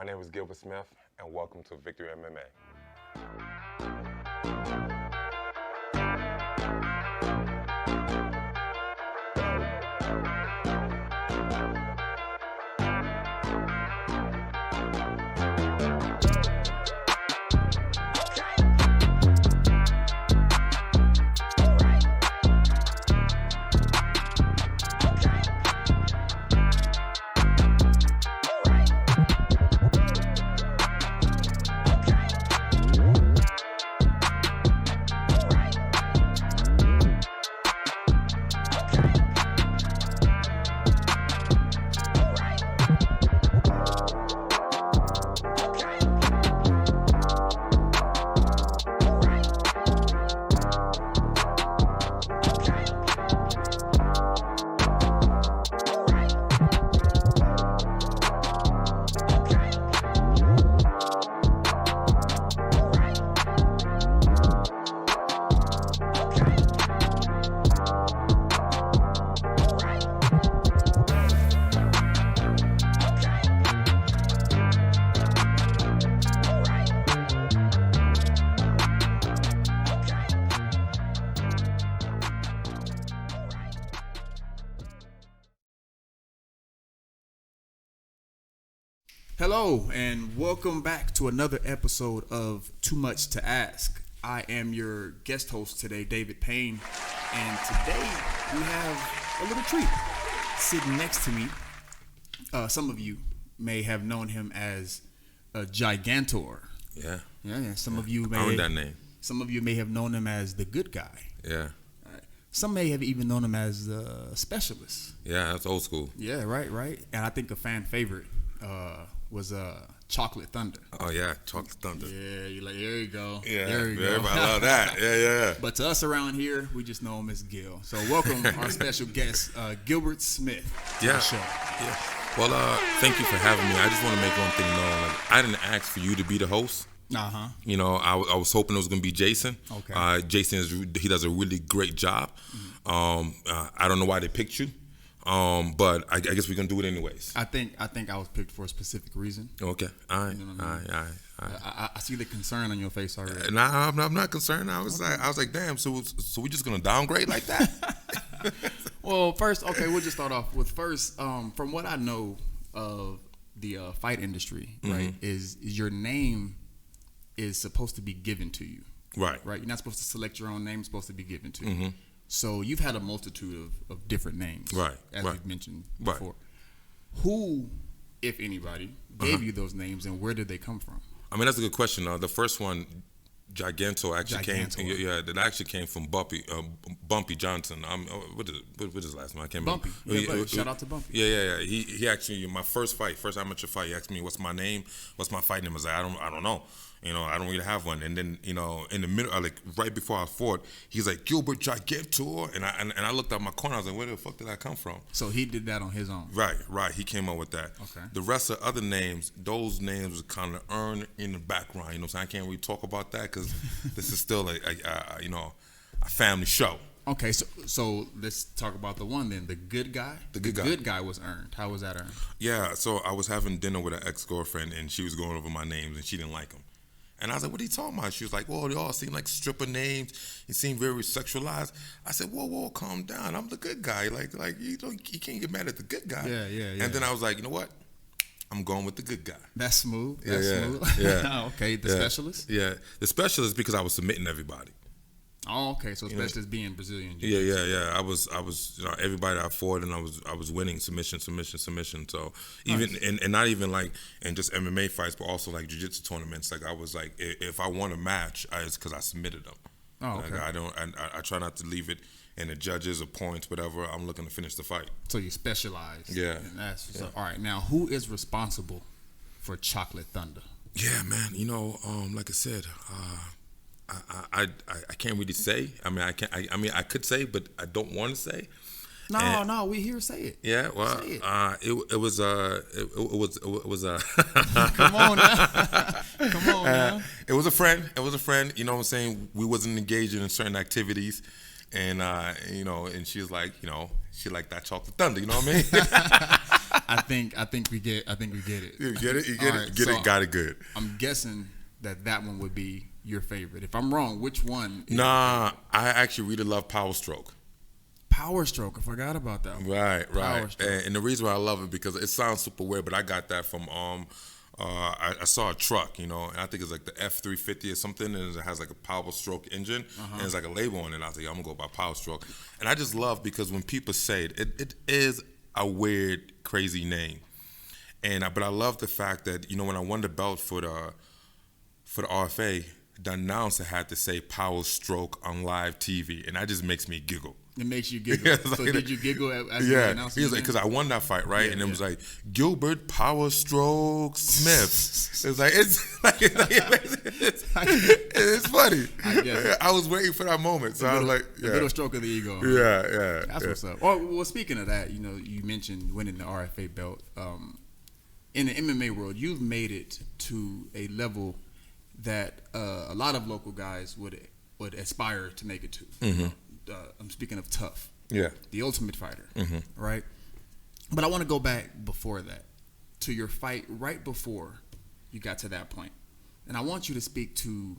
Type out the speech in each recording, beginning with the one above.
My name is Gilbert Smith, and welcome to Victory MMA. Hello and welcome back to another episode of Too Much to Ask. I am your guest host today, David Payne, and today we have a little treat. Sitting next to me, some of you may have known him as a Gigantor. Yeah. Some of you may I own that name. Some of you may have known him as the good guy. Yeah. Some may have even known him as the specialist. Yeah, that's old school. Yeah, right. And I think a fan favorite was Chocolate Thunder. Oh yeah, Chocolate Thunder. Yeah, you're like, there you go. Yeah, there you go. Everybody love that. Yeah. But to us around here, we just know him as Gil. So welcome our special guest, Gilbert Smith, to the show. Yeah. Well, thank you for having me. I just want to make one thing known. Like, I didn't ask for you to be the host. Uh-huh. You know, I was hoping it was going to be Jason. Okay. Jason he does a really great job. I don't know why they picked you. But I guess we're gonna do it anyways. I think I was picked for a specific reason. Okay, all right, You know what I mean? all right. I see the concern on your face already. Nah, I'm not concerned. I was like, damn. So we just gonna downgrade like that? Well, first, okay, we'll just start off with from what I know of the fight industry, right, is your name is supposed to be given to you. Right. You're not supposed to select your own name; it's supposed to be given to you. So you've had a multitude of different names, right? As right. we've mentioned right. before. Who, if anybody, gave you those names, and where did they come from? I mean, that's a good question. The first one, Gigantor, came. Yeah, that actually came from Bumpy Johnson. What is his last name? I can't remember. Bumpy. Shout out to Bumpy. Yeah. He actually, my first amateur fight, he asked me, "What's my name? What's my fight name?" I was like, I don't know. You know, I don't really have one. And then, you know, in the middle, like right before I fought, he's like, Gilbert Gigantor. And I looked out my corner. I was like, where the fuck did that come from? So he did that on his own. Right. He came up with that. Okay. The rest of other names, those names was kind of earned in the background. You know what I'm saying? I can't really talk about that because this is still a family show. Okay, so let's talk about the one then. The good guy? The good guy. The good guy was earned. How was that earned? Yeah, so I was having dinner with an ex-girlfriend, and she was going over my names, and she didn't like them. And I was like, what are you talking about? She was like, well, they all seem like stripper names. It seemed very sexualized. I said, whoa, calm down. I'm the good guy. Like you can't get mad at the good guy. Yeah. And then I was like, you know what? I'm going with the good guy. That's smooth. Smooth. Yeah. Okay, the specialist? Yeah, the specialist because I was submitting everybody. Oh, okay. So specialist being Brazilian. Yeah. I was everybody I fought and I was winning submission. So even nice. and not even like in just MMA fights, but also like jiu-jitsu tournaments. Like I was like, if I won a match, it's because I submitted them. Oh, okay. Like I try not to leave it in the judges or points, whatever. I'm looking to finish the fight. So you specialize. Yeah. So, all right. Now, who is responsible for Chocolate Thunder? Yeah, man. You know, like I said, I can't really say. I mean, I could say, but I don't want to say. No, we here say it. Yeah, well, say it. It was Come on now. It was a friend. You know what I'm saying? We wasn't engaged in certain activities, and you know, and she was like, you know, she liked that Chocolate Thunder. You know what I mean? I think we get it. You get it? You get All it? right, Get so it? Got it good. I'm guessing that one would be your favorite. If I'm wrong, which one? Nah, I actually really love Power Stroke. Power Stroke. I forgot about that one. Right. Power Stroke. And the reason why I love it because it sounds super weird, but I got that from I saw a truck, and I think it's like the F350 or something, and it has like a Power Stroke engine, and it's like a label on it. And I was like, I'm gonna go by Power Stroke, and I just love because when people say it is a weird, crazy name, but I love the fact that when I won the belt for the RFA, the announcer had to say Power Stroke on live TV, and that just makes me giggle. It makes you giggle. So did you giggle as yeah, the announcer? he was like, because I won that fight, right? Yeah, and it was like Gilbert Power Stroke Smith. It's funny. I was waiting for that moment, so I was like, a little stroke of the ego. Yeah. That's what's up. Well, speaking of that, you mentioned winning the RFA belt. In the MMA world, you've made it to a level that a lot of local guys would aspire to make it to. Mm-hmm. I'm speaking of Tough. Yeah. The Ultimate Fighter. Mm-hmm. Right? But I want to go back before that to your fight right before you got to that point. And I want you to speak to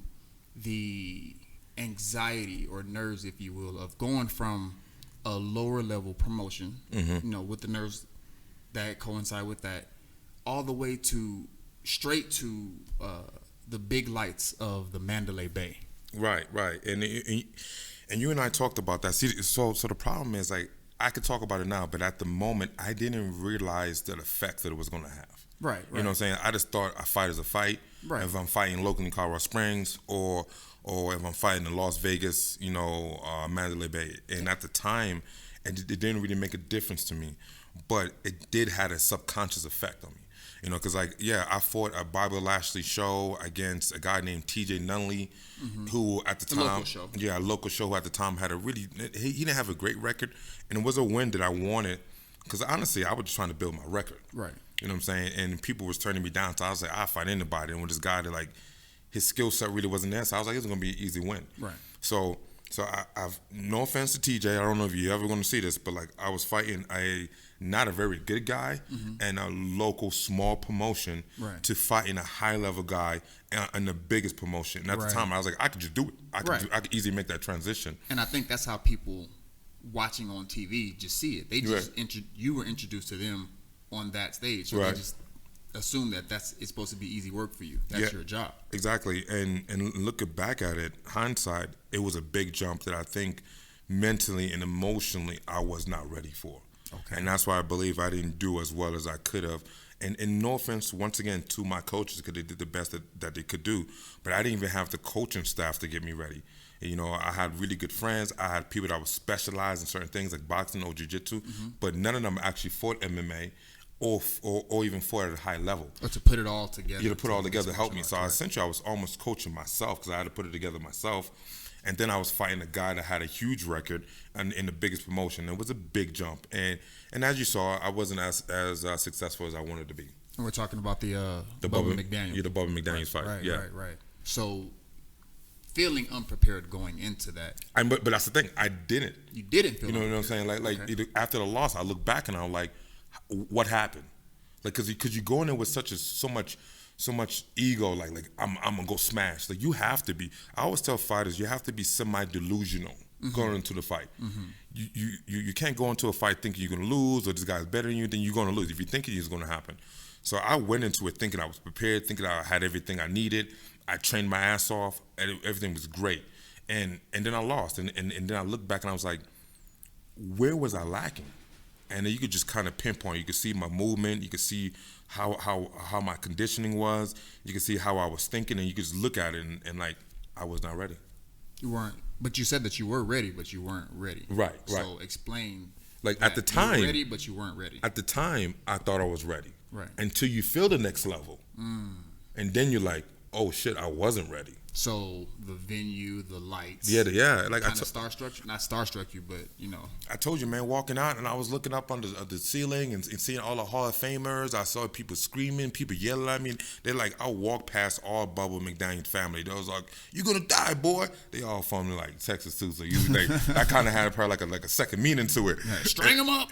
the anxiety or nerves, if you will, of going from a lower level promotion, with the nerves that coincide with that, all the way to straight to the big lights of the Mandalay Bay. Right. And you and I talked about that. See, so the problem is, like, I could talk about it now, but at the moment, I didn't realize the effect that it was going to have. Right. You know what I'm saying? I just thought a fight is a fight. Right. If I'm fighting locally in Colorado Springs or if I'm fighting in Las Vegas, Mandalay Bay. And at the time, it didn't really make a difference to me, but it did have a subconscious effect on me. Because I fought a Bobby Lashley show against a guy named TJ Nunley, who at the time, a local show who at the time had he didn't have a great record, and it was a win that I wanted, because honestly, I was just trying to build my record. Right. You know what I'm saying? And people was turning me down, so I was like, I'll fight anybody. And with this guy that his skill set really wasn't there, so I was like, it's gonna be an easy win. Right. So I've no offense to TJ, I don't know if you're ever gonna see this, but I was fighting not a very good guy and a local small promotion to fighting a high level guy and the biggest promotion. And at the time, I was like, I could just do it. I could easily make that transition. And I think that's how people watching on TV just see it. They just you were introduced to them on that stage, so they just assume that it's supposed to be easy work for you. That's your job. Exactly. And looking back at it, hindsight, it was a big jump that I think mentally and emotionally I was not ready for. Okay. And that's why I believe I didn't do as well as I could have. And no offense, once again, to my coaches, because they did the best that they could do. But I didn't even have the coaching staff to get me ready. I had really good friends. I had people that were specialized in certain things like boxing or jiu-jitsu, but none of them actually fought MMA or even fought at a high level. Or to put it all together. Yeah, to put it all together helped me. So essentially I was almost coaching myself because I had to put it together myself. And then I was fighting a guy that had a huge record in the biggest promotion. It was a big jump. And as you saw, I wasn't as successful as I wanted to be. And we're talking about the Bubba McDaniels. Yeah, the Bubba McDaniels fight. Right. So feeling unprepared going into that. But that's the thing. I didn't. You didn't feel. You know what I'm saying? Like after the loss, I look back and I'm like, what happened? Like, cause you go in there with so much ego. Like I'm gonna go smash. Like you have to be. I always tell fighters you have to be semi-delusional going into the fight. You can't go into a fight thinking you're gonna lose or this guy's better than you. Then you're gonna lose. If you think it's gonna happen. So I went into it thinking I was prepared, thinking I had everything I needed. I trained my ass off, and everything was great. And then I lost, and then I looked back and I was like, where was I lacking? And then you could just kind of pinpoint. You could see my movement. You could see how my conditioning was. You could see how I was thinking, and you could just look at it and like I was not ready. You weren't, but you said that you were ready, but you weren't ready. Right. So explain. Like at the time, you were ready, but you weren't ready. At the time, I thought I was ready. Right. Until you feel the next level, and then you're like, oh shit, I wasn't ready. So the venue, the lights. Yeah. Like kind of starstruck, not starstruck you, but you know. I told you, man, walking out and I was looking up on the ceiling and seeing all the Hall of Famers. I saw people screaming, people yelling at me. They're like, I walked past all Bubba McDaniel's family. They was like, "You gonna die, boy." They all from like Texas too, so that kind of had probably like a second meaning to it. Yeah, string them up.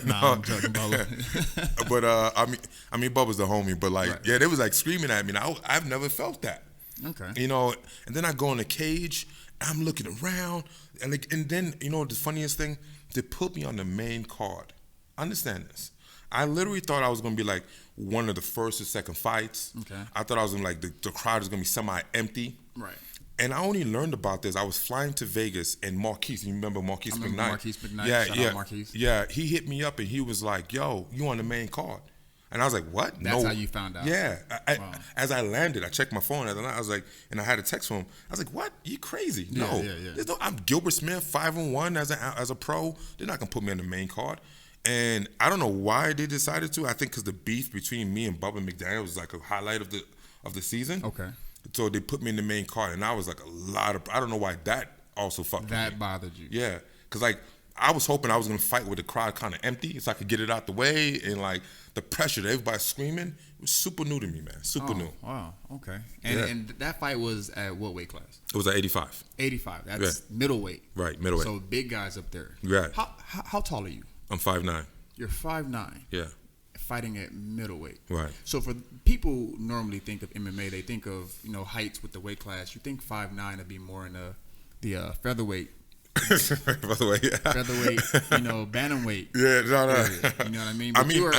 Nah, I'm joking, Bubba. But I mean, Bubba's the homie. But like, right. Yeah, they was like screaming at me. And I've never felt that. Okay. You know, and then I go in the cage, I'm looking around, and then, you know, the funniest thing, they put me on the main card. Understand this. I literally thought I was going to be like one of the first or second fights. Okay. I thought I was going to like, the crowd is going to be semi-empty. Right. And I only learned about this. I was flying to Vegas, and Marquise, you remember Marquise McKnight? Marquise McKnight. Yeah, Shout yeah. out Marquise. Yeah, he hit me up, and he was like, "Yo, you on the main card." And I was like, "What?" That's how you found out. Yeah. Wow. As I landed, I checked my phone. And I was like, and I had a text from him. I was like, "What? You crazy? No. Yeah. There's no. I'm Gilbert Smith, 5-1 as a pro. They're not gonna put me on the main card." And I don't know why they decided to. I think because the beef between me and Bubba McDaniel was like a highlight of the season. Okay. So they put me in the main card, and I was like I don't know why that also fucked That with me. bothered you. Yeah, because like I was hoping I was gonna fight with the crowd kind of empty, so I could get it out the way, and like the pressure, that everybody screaming, it was super new to me, man. Super new. Wow. Okay. And that fight was at what weight class? It was at 85. 85. That's middleweight. Right, middleweight. So big guys up there. Right. How tall are you? I'm 5'9". You're 5'9". Yeah. Fighting at middleweight. Right. So for people normally think of MMA, they think of, you know, heights with the weight class. You think 5'9" would be more in the featherweight. By the way, yeah. Featherweight, you know, bantamweight. Yeah, no. You know what I mean? But I mean,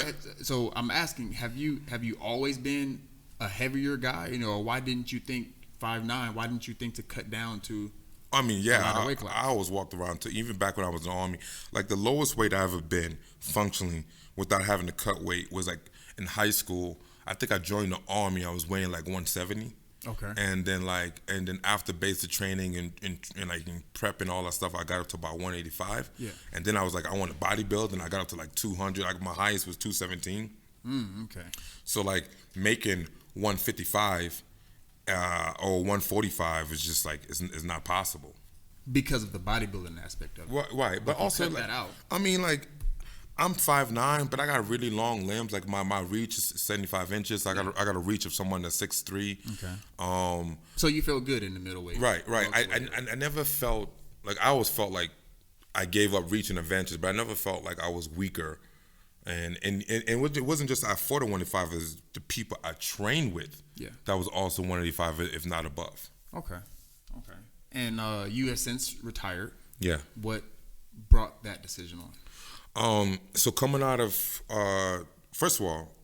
so I'm asking, have you always been a heavier guy? You know, or why didn't you think 5'9"? Why didn't you think to cut down to? I mean, yeah, weight class? I always walked around to, even back when I was in the Army, like the lowest weight I ever been functionally without having to cut weight was like in high school. I think I joined the Army. I was weighing like 170. Okay. And then after basic training and like in prep and all that stuff, I got up to about 185. Yeah. And then I was like, I want to bodybuild, and I got up to like 200. Like my highest was 217. Okay. So like making 155 or 145 is just like is not possible. Because of the bodybuilding aspect of it. Right. But also cut like, that out. I mean, like, I'm 5'9", but I got really long limbs. Like my reach is 75 inches. I got a reach of someone that's 6'3". Okay. So you feel good in the middleweight. Right. I never felt like, I always felt like I gave up reach and advantage, but I never felt like I was weaker. And it wasn't just I fought at 185. It was the people I trained with. Yeah. That was also 185, if not above. Okay. And you have since retired. Yeah. What brought that decision on? So coming out of, first of all,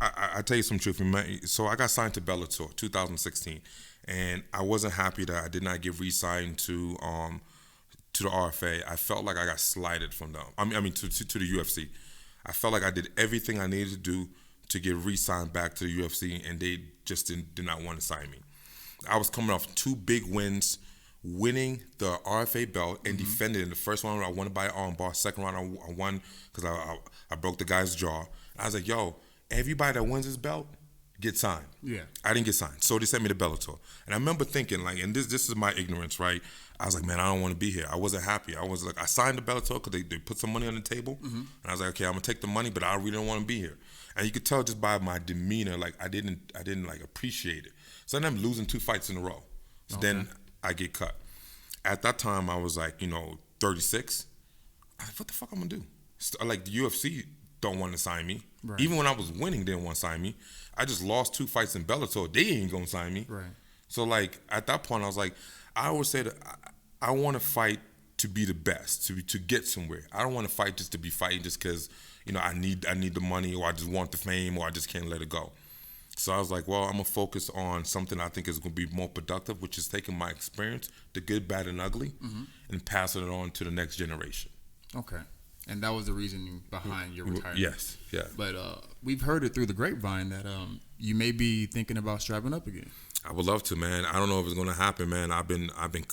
I tell you some truth. So I got signed to Bellator 2016, and I wasn't happy that I did not get re-signed to the RFA. I felt like I got slighted from them. I mean to the UFC. I felt like I did everything I needed to do to get re-signed back to the UFC, and they just did not want to sign me. I was coming off 2 big wins, winning the RFA belt and defending it. In the first round, I won it by armbar. Second round, I won because I broke the guy's jaw. I was like, yo, everybody that wins this belt get signed. Yeah. I didn't get signed. So they sent me to Bellator. And I remember thinking, like, and this is my ignorance, right? I was like, man, I don't want to be here. I wasn't happy. I was like, I signed to Bellator because they put some money on the table. And I was like, okay, I'm going to take the money, but I really don't want to be here. And you could tell just by my demeanor, like, I didn't like appreciate it. So then I'm losing 2 fights in a row. So then I get cut. At that time, I was like, 36. I was like, what the fuck I'm gonna do? Like, the UFC don't want to sign me. Right. Even when I was winning, they didn't want to sign me. I just lost 2 fights in Bellator. They ain't gonna sign me. Right. So like at that point, I was like, I always say that I want to fight to be the best, to get somewhere. I don't want to fight just to be fighting just because I need the money, or I just want the fame, or I just can't let it go. So I was like, well, I'm going to focus on something I think is going to be more productive, which is taking my experience, the good, bad, and ugly, and passing it on to the next generation. Okay. And that was the reasoning behind your retirement. Yes, yeah. But we've heard it through the grapevine that you may be thinking about strapping up again. I would love to, man. I don't know if it's going to happen, man. I've been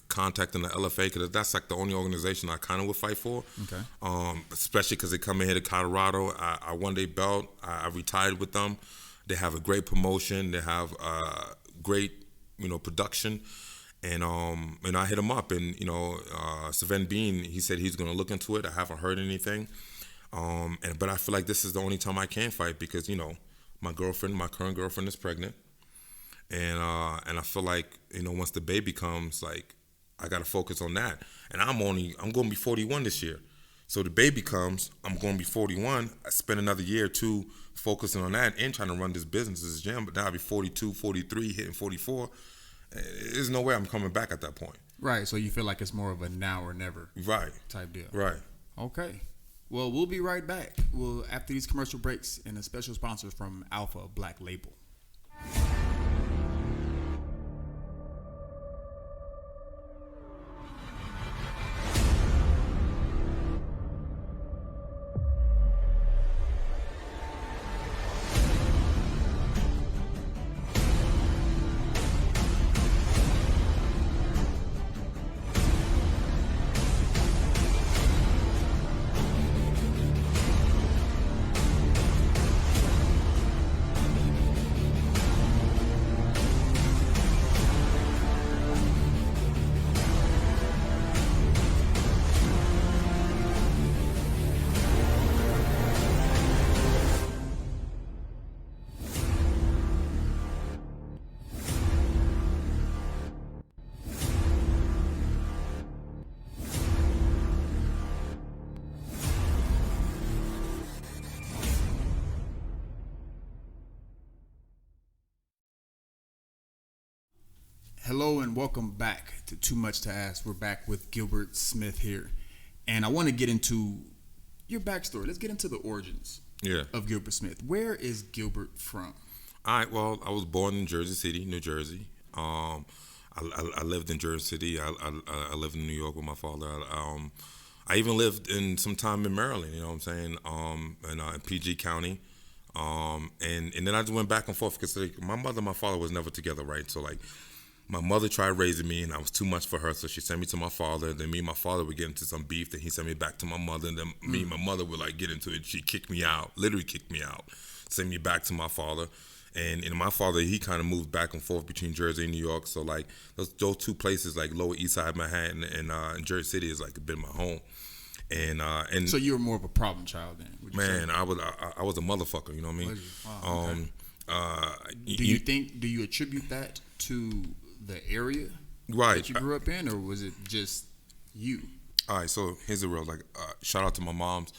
contacting the LFA because that's like the only organization I kind of would fight for. Okay. Especially because they come in here to Colorado. I won their belt. I retired with them. They have a great promotion. They have great production. And I hit him up, and Savin Bean, he said he's gonna look into it. I haven't heard anything, but I feel like this is the only time I can fight because my current girlfriend is pregnant, and I feel like once the baby comes, like I gotta focus on that. And I'm gonna be 41 this year, so the baby comes, I'm gonna be 41. I spend another year or two focusing on that and trying to run this business, this gym. But now I'll be 42, 43, hitting 44. There's no way I'm coming back at that point. Right, so you feel like it's more of a now or never type deal. Right. Okay. Well, we'll be right back. After these commercial breaks and a special sponsor from Alpha Black Label. Hello and welcome back to Too Much to Ask. We're back with Gilbert Smith here. And I want to get into your backstory. Let's get into the origins of Gilbert Smith. Where is Gilbert from? All right, well, I was born in Jersey City, New Jersey. I lived in Jersey City. I lived in New York with my father. I even lived in some time in Maryland, you know what I'm saying, in PG County. And then I just went back and forth because my mother and my father was never together, right? So, like, my mother tried raising me, and I was too much for her, so she sent me to my father. Then me and my father would get into some beef. Then he sent me back to my mother, and then me and my mother would, like, get into it. She kicked me out, literally kicked me out, sent me back to my father. And my father, he kind of moved back and forth between Jersey and New York. So, like, those two places, like Lower East Side Manhattan and Jersey City, has, like, been my home. And so you were more of a problem child then? Man, I was a motherfucker. You know what I mean? Wow, okay. Do you attribute that to the area that you grew up in, or was it just you? All right, so here's the real, like, shout out to my moms,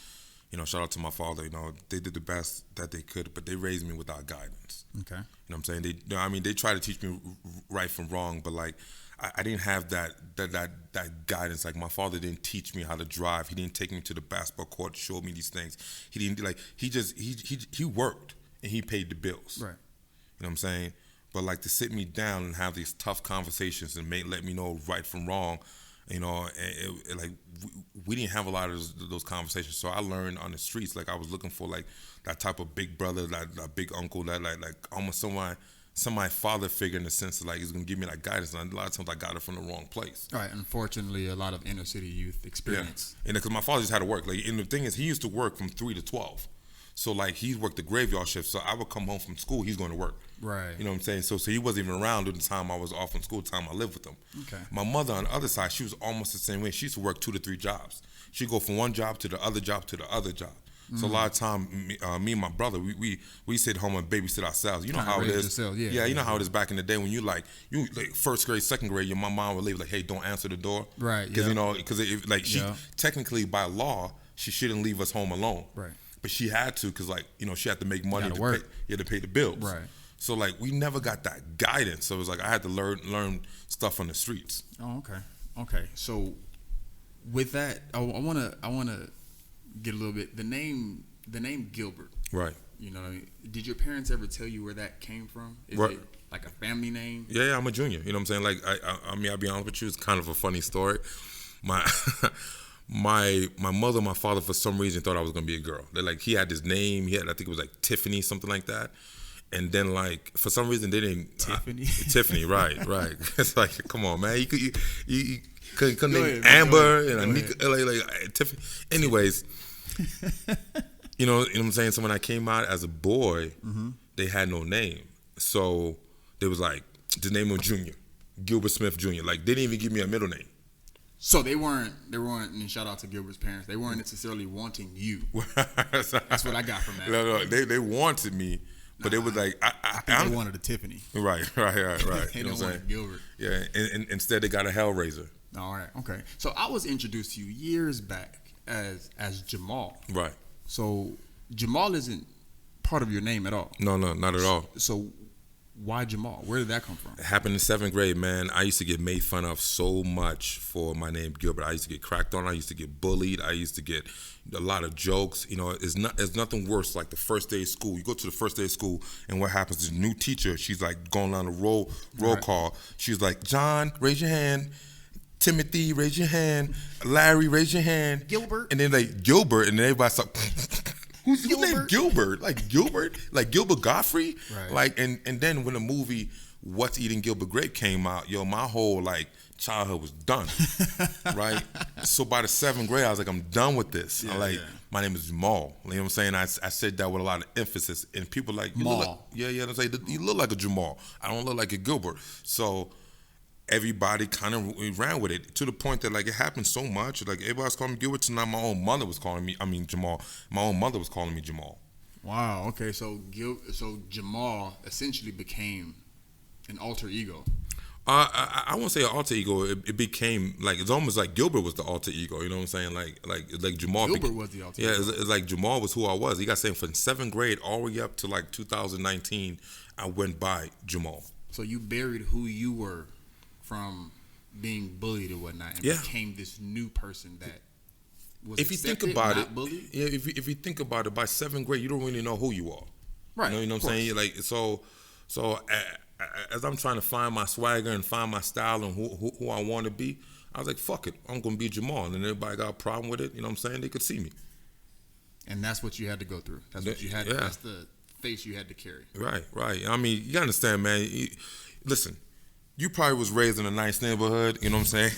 shout out to my father. They did the best that they could, but they raised me without guidance. Okay. You know what I'm saying? They tried to teach me right from wrong, but, like, I didn't have that guidance. Like, my father didn't teach me how to drive. He didn't take me to the basketball court, show me these things. He didn't, like, he worked and he paid the bills. Right. You know what I'm saying? But, like, to sit me down and have these tough conversations and let me know right from wrong, like, we didn't have a lot of those conversations. So I learned on the streets. Like, I was looking for, like, that type of big brother, that big uncle, that like almost somebody father figure, in the sense of, like, he's gonna give me that guidance. And a lot of times I got it from the wrong place. All right. Unfortunately, a lot of inner city youth experience. Yeah. And because my father just had to work. Like, and the thing is, he used to work from 3 to 12. So, like, he worked the graveyard shift. So I would come home from school, he's going to work. Right. You know what I'm saying? So he wasn't even around during the time I was off from school, the time I lived with him. Okay. My mother, on the other side, she was almost the same way. She used to work 2 to 3 jobs. She'd go from one job to the other job to the other job. So a lot of time, me and my brother, we sit home and babysit ourselves. You know how it is. Yeah, you know how it is back in the day when you like first grade, second grade, your mom would leave, like, hey, don't answer the door. Right. Because she technically, by law, she shouldn't leave us home alone. Right. But she had to, because, like, she had to make money to work. to pay the bills. Right. So, like, we never got that guidance. So it was like I had to learn stuff on the streets. Oh, okay. So with that, I wanna get a little bit the name Gilbert. Right. You know what I mean? Did your parents ever tell you where that came from? Is right. it like a family name? Yeah, I'm a junior. You know what I'm saying? Like, I mean, I'll be honest with you, it's kind of a funny story. My mother and my father, for some reason, thought I was gonna be a girl. They're like, he had this name. I think it was like Tiffany, something like that. And then, like, for some reason, they didn't. Tiffany. Tiffany, right. It's like, come on, man. You couldn't name Amber and Anika, like Tiffany. Anyways, you know what I'm saying? So when I came out as a boy, they had no name. So they was like, The name was Junior, Gilbert Smith Jr. Like, they didn't even give me a middle name. So they weren't, and shout out to Gilbert's parents, they weren't necessarily wanting you. That's what I got from that. No, they wanted me, but it was like, I think they wanted a Tiffany. Right. They don't want a Gilbert. Yeah, and instead they got a Hellraiser. All right, okay. So I was introduced to you years back as Jamal. Right. So Jamal isn't part of your name at all. No, not at all. So why Jamal? Where did that come from? It happened in 7th grade, man. I used to get made fun of so much for my name Gilbert. I used to get cracked on. I used to get bullied. I used to get a lot of jokes. You know, it's nothing worse like the first day of school. You go to the first day of school, and what happens is the new teacher, she's like going down the roll call. She's like, John, raise your hand. Timothy, raise your hand. Larry, raise your hand. Gilbert. And then like Gilbert, and then everybody starts, who's named Gilbert? Like Gilbert? Like Gilbert Godfrey? Right. Like and then when the movie What's Eating Gilbert Grape came out, yo, my whole like childhood was done. Right? So by the 7th grade, I was like, I'm done with this. Yeah, my name is Jamal. You know what I'm saying? I said that with a lot of emphasis. And people like, you look like, I'm saying, you look like a Jamal. I don't look like a Gilbert. So everybody kind of ran with it to the point that like it happened so much. Like everybody was calling me Gilbert. Tonight my own mother was calling me. Jamal. My own mother was calling me Jamal. Wow. Okay. So Jamal essentially became an alter ego. I won't say an alter ego. It became like it's almost like Gilbert was the alter ego. You know what I'm saying? Like Jamal. Gilbert was the alter ego. Yeah, it's like Jamal was who I was. You got saying from 7th grade all the way up to like 2019, I went by Jamal. So you buried who you were from being bullied or whatnot, and became this new person that was if you accepted, think about not it, bullied? Yeah. If you think about it, by 7th grade, you don't really know who you are. Right. You know what I'm saying? Like so as I'm trying to find my swagger and find my style and who I want to be, I was like, fuck it, I'm gonna be Jamal. And everybody got a problem with it. You know what I'm saying? They could see me. And that's what you had to go through. That's what you had. Yeah. That's the face you had to carry. Right. I mean, you understand, man. Listen. You probably was raised in a nice neighborhood, you know what I'm saying?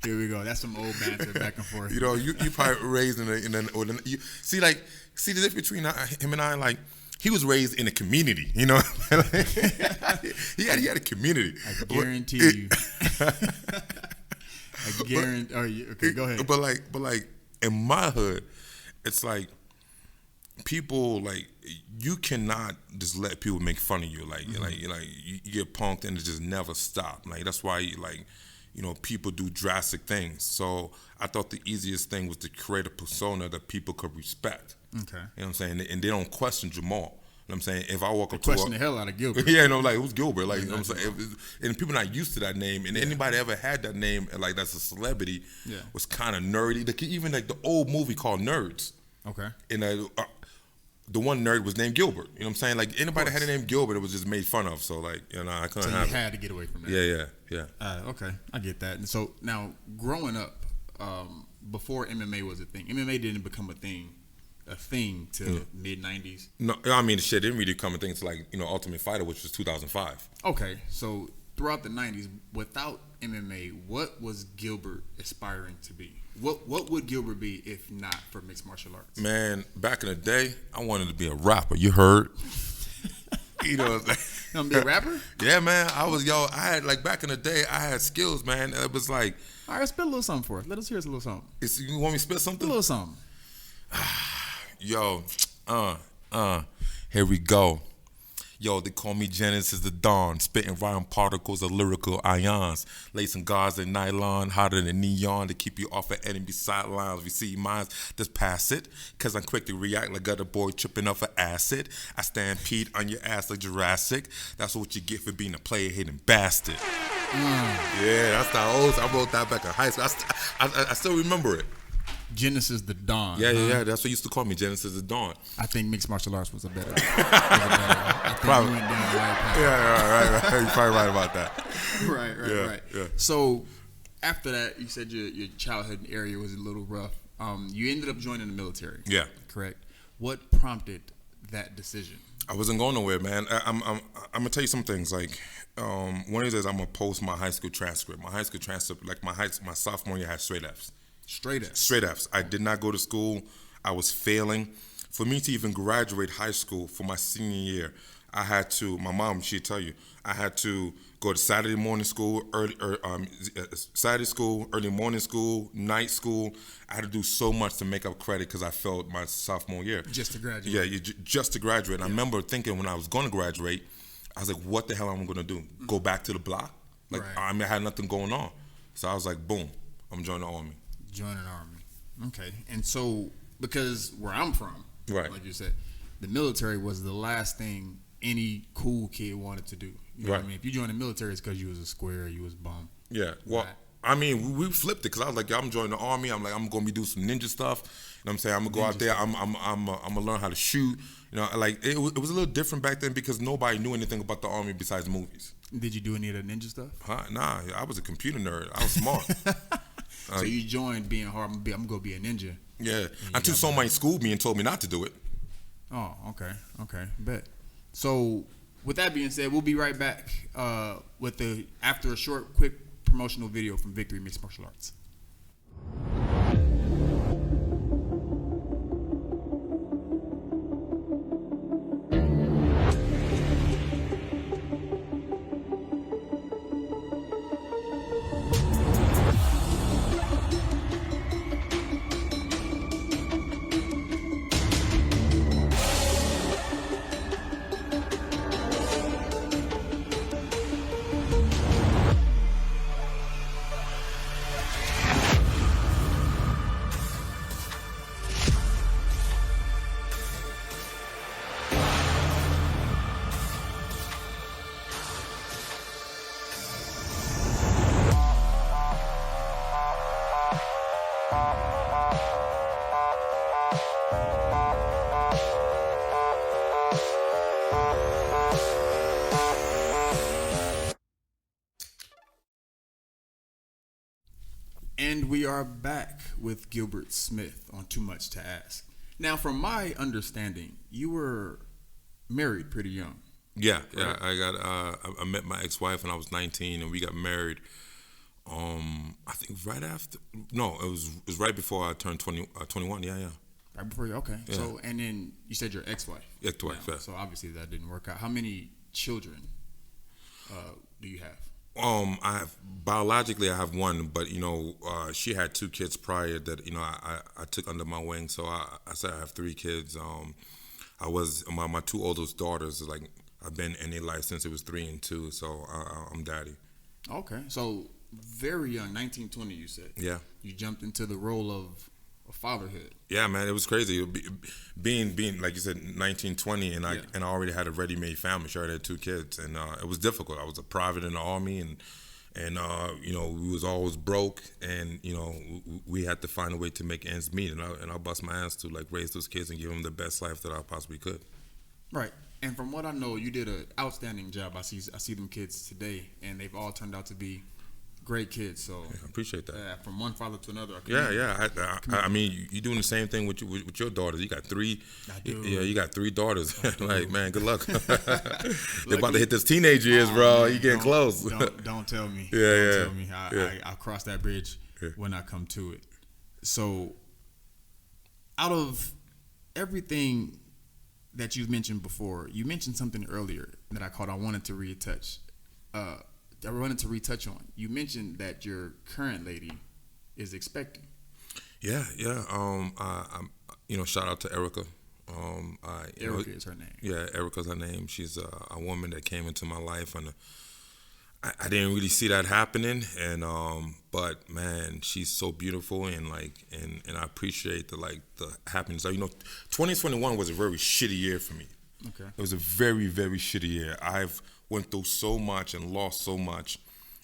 Here we go. That's some old banter back and forth. You know, you probably raised in a see the difference between him and I, like, he was raised in a community, you know? he had a community. I guarantee you. I guarantee. Okay, go ahead. But like in my hood, it's like people like you cannot just let people make fun of you. Like you get punked and it just never stop. Like that's why people do drastic things. So I thought the easiest thing was to create a persona that people could respect. Okay. You know what I'm saying? And they don't question Jamal. You know what I'm saying? If I walk up to question the hell out of Gilbert. Yeah, like who's Gilbert? Like, you know what I'm saying? And people not used to that name. And anybody ever had that name, like that's a celebrity, was kind of nerdy. Like, even like the old movie called Nerds. Okay. And the one nerd was named Gilbert. You know what I'm saying? Like anybody that had a name Gilbert, it was just made fun of. So like, I couldn't have it. So you had to get away from that. Yeah. Okay, I get that. And so now, growing up, before MMA was a thing, MMA didn't become a thing till mid '90s. No, I mean, shit didn't really come a thing to like Ultimate Fighter, which was 2005. Okay, so throughout the '90s, without MMA, what was Gilbert aspiring to be? What would Gilbert be if not for mixed martial arts? Man, back in the day, I wanted to be a rapper. You heard? You know what I'm saying? You want to be a rapper? Yeah, man. I had like back in the day, I had skills, man. It was like, all right, spit a little something for us. Let us hear us a little something. You want me to spit something? A little something. Yo, here we go. Yo, they call me Genesis the Dawn, spitting rhyme particles of lyrical ions, lacing gauze and nylon, hotter than neon to keep you off of enemy sidelines. If you see mines, just pass it, cause I'm quick to react like gutter boy tripping off of acid. I stampede on your ass like Jurassic. That's what you get for being a player-hating bastard. Yeah, that's the old. I wrote that back in high school. I still remember it. Genesis the Dawn. Yeah. That's what you used to call me, Genesis the Dawn. I think mixed martial arts was a better. I think probably. you went down the right path. Yeah, right. You're probably right about that. Right. Yeah. So after that, you said your childhood area was a little rough. You ended up joining the military. Yeah. Correct. What prompted that decision? I wasn't going nowhere, man. I'm gonna tell you some things. Like one of these days, I'm gonna post my high school transcript. My high school transcript, like my sophomore year, had straight Fs. Straight Fs. I did not go to school. I was failing. For me to even graduate high school for my senior year, I had to. My mom, she'd tell you, I had to go to Saturday morning school, Saturday school, early morning school, night school. I had to do so much to make up credit because I failed my sophomore year. Just to graduate. Yeah, just to graduate. And I remember thinking when I was going to graduate, I was like, what the hell am I going to do? Go back to the block? Like, I mean, I had nothing going on. So I was like, boom, I'm joining the Army. Joining the Army. Okay. And so, because where I'm from, like you said, the military was the last thing any cool kid wanted to do. You know what I mean? If you joined the military, it's because you was a square, you was bum. Yeah. Well, I mean, we flipped it because I was like, yeah, I'm joining the Army. I'm like, I'm going to be doing some ninja stuff. You know what I'm saying? I'm going to go out there. I'm going to learn how to shoot. You know, like, it was a little different back then because nobody knew anything about the Army besides movies. Did you do any of the ninja stuff? Nah, I was a computer nerd. I was smart. So you joined being hard. I'm going to be a ninja. Yeah. Until somebody schooled me and told me not to do it. Oh, okay. Bet. So, with that being said, we'll be right back after a short, quick promotional video from Victory Mixed Martial Arts. And we are back with Gilbert Smith on Too Much to Ask. Now, from my understanding, you were married pretty young. Yeah. I met my ex-wife when I was 19, and we got married. I think right after. No, it was right before I turned 21. Yeah. Right before you. Okay. Yeah. So, and then you said your ex-wife. Ex-wife. Yeah. So obviously that didn't work out. How many children do you have? Biologically I have one, but she had 2 kids prior that I took under my wing. So I said I have 3 kids. I was my 2 oldest daughters. Like I've been in their life since it was 3 and 2. So I'm daddy. Okay. So very young, 19, 20. You said. Yeah. You jumped into the role of fatherhood. Yeah, man, it was crazy. Being like you said, 19, 20, and I already had a ready-made family. Sure, I had 2 kids, and it was difficult. I was a private in the Army, and we was always broke, and we had to find a way to make ends meet, and I bust my ass to like raise those kids and give them the best life that I possibly could. Right. And from what I know, you did an outstanding job. I see them kids today, and they've all turned out to be great kids. So I appreciate that. From one father to another. I mean, you're doing the same thing with your daughters. You got 3. I do. Yeah, you got 3 daughters. Like, man, good luck. They're about to hit this teenage years, bro. You getting close. Don't tell me. Don't tell me. I'll cross that bridge when I come to it. So, out of everything that you've mentioned before, you mentioned something earlier that I wanted to retouch. On. You mentioned that your current lady is expecting. Yeah. Shout out to Erica. Erica is her name. Yeah, Erica's her name. She's a woman that came into my life, and I didn't really see that happening. And but man, she's so beautiful, and I appreciate the happiness. 2021 was a very shitty year for me. Okay. It was a very, very shitty year. I've went through so much and lost so much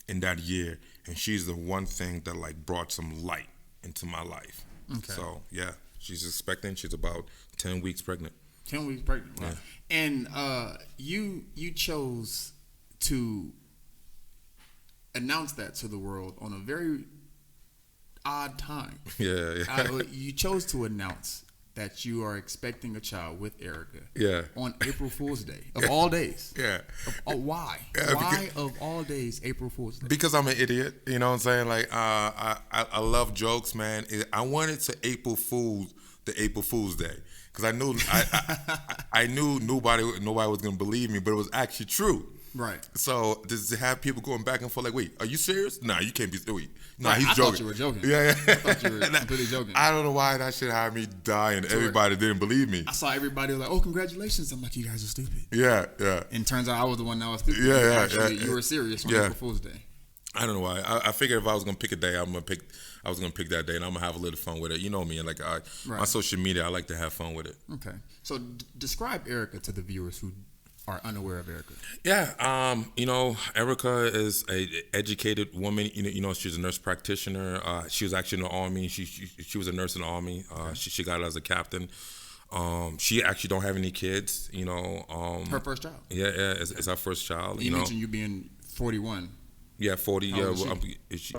in that year, and she's the one thing that brought some light into my life. Okay. So yeah, she's expecting. She's about 10 weeks pregnant. 10 weeks pregnant. Wow. Yeah. And you chose to announce that to the world on a very odd time. Yeah. You chose to announce that you are expecting a child with Erica. Yeah. On April Fool's Day of all days. Yeah. Why? Yeah, why of all days April Fool's Day? Because I'm an idiot. You know what I'm saying? I love jokes, man. I wanted to April Fool the April Fool's Day, because I knew nobody was gonna believe me, but it was actually true. Right. So to have people going back and forth like, wait, are you serious? Nah, you can't be. Wait, nah, Right, he's I joking. thought you were joking. Yeah. I thought you were completely joking. I don't know why that shit had me dying. Everybody didn't believe me. I saw everybody like, "Oh, congratulations!" I'm like, "You guys are stupid." Yeah. And turns out I was the one that was stupid. Yeah. You were serious on Yeah. April Fool's Day. I don't know why. I figured if I was gonna pick a day, I was gonna pick that day, and I'm gonna have a little fun with it. You know me, like my social media, I like to have fun with it. Okay. So describe Erica to the viewers who are unaware of Erica. Yeah, Erica is a educated woman. You know, she's a nurse practitioner. She was actually in the Army. She was a nurse in the Army. She got out as a captain. She actually don't have any kids. Her first child. Yeah, it's her first child. You mentioned you being 41. Yeah, 40. How old is She,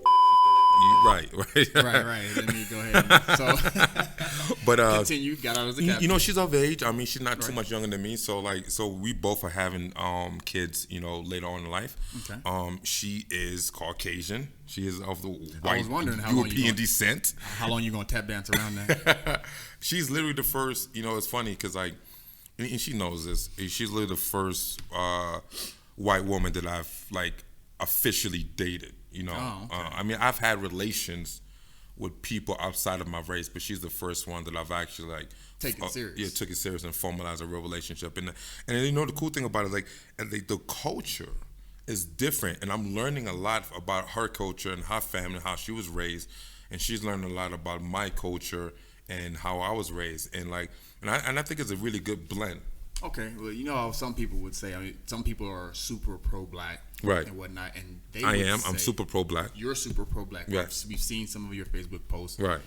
right. Right. Let me go ahead. So, but continue. Got out as a captain. She's of age. I mean, she's not too much younger than me. So we both are having kids. Later on in life. Okay. She is Caucasian. She is of the white European descent. How long you gonna tap dance around that? She's literally the first. It's funny because and she knows this. She's literally the first white woman that I've officially dated. Oh, okay. I mean, I've had relations with people outside of my race, but she's the first one that I've actually take it serious. Yeah, took it serious and formalized a real relationship. And the cool thing about it is the culture is different, and I'm learning a lot about her culture and her family, how she was raised, and she's learning a lot about my culture and how I was raised, and I think it's a really good blend. Okay, well, how some people would say. I mean, some people are super pro-black, right, and whatnot, and I'm super pro-black. You're super pro-black. Yes. We've seen some of your Facebook posts. Right.